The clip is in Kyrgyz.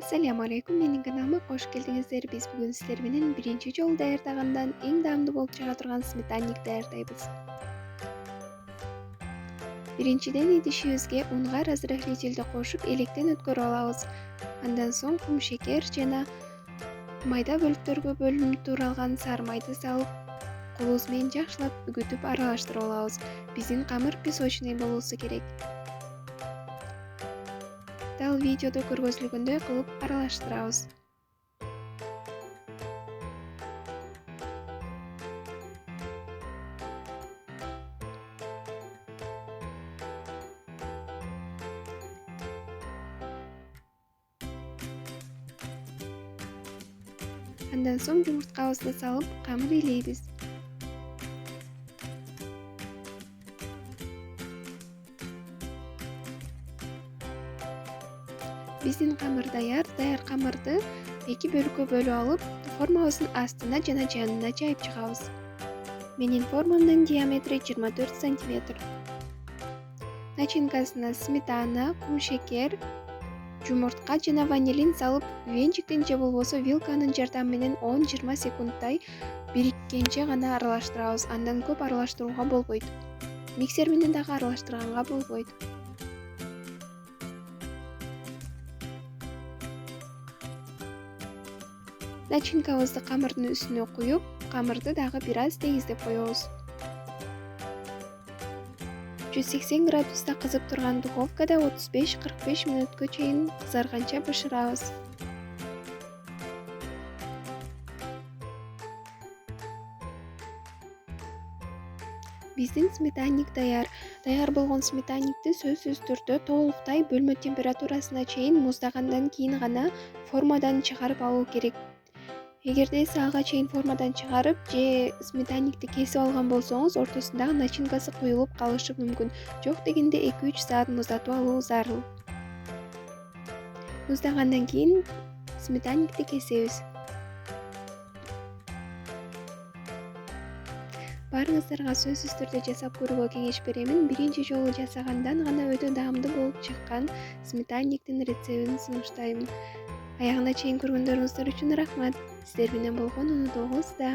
Assalamu alaikum, менин каналыма кош келдиңиздер. Биз бүгүн силер менен биринчи жолу даярдагандан эң даамдуу болуп чыга турган сметанник даярдайбыз. Биринчиден идишибизге унга разрыхлительди кошуп, электен өткөрүп алабыз. Андан соң кум шекер жана майда бөлүктөргө бөлүнүп туралган сары майды салып, колубуз менен жакшылап үгүтүп аралаштырып алабыз. Биздин камыр песочный болуусу керек. Дал видеодо көргөзүлгөндөй кылып аралаштырабыз. Андан соң жумурткабызды салып, камыр илейбиз. Биздин камыр даяр. Даяр камырды эки бөлүккө бөлүп алып, формабыздын астына жана жанына жайып чыгабыз. Менин формамдын диаметри 24 см. Начинкасына сметана, кум шекер, жумуртка жана ванилин салып, венчиктен же болбосо вилканын жардамы менен 10-20 секундтай бириккенче гана аралаштырабыз. Андан көп аралаштырууга болбойт. Миксер менен дагы аралаштырганга болбойт. Начинкабызды камырдын үстүнө куюп, камырды дагы бир аз тегиздеп коебуз. 180 градуста кызып турган духовкада 35-45 мүнөткө чейин кызарганча бышырабыз. Биздин сметанник даяр. Даяр болгон сметанникти сөзсүз түрдө толуктай бөлмө температурасына чейин муздагандан кийин гана формадан чыгарып алуу керек. Эгерде ага чейин формадан чыгарып же сметанникти кесип алган болсоңуз, ортосундагы начинкасы куюлуп калышы мүмкүн. Жок дегенде 2-3 саат муздатып алуу зарыл. Муздагандан кийин сметанникти кесебиз. Баарыңыздарга сөзсүз түрдө жасап көрүүгө кеңеш беремин. Биринчи жолу жасагандан гана өтө даамдуу болуп чыккан сметанниктин рецептин сунуштаймын. Аягына чейин көргөндөрүңүздөр үчүн рахмат. Сиздер менен болгон унутууңузда.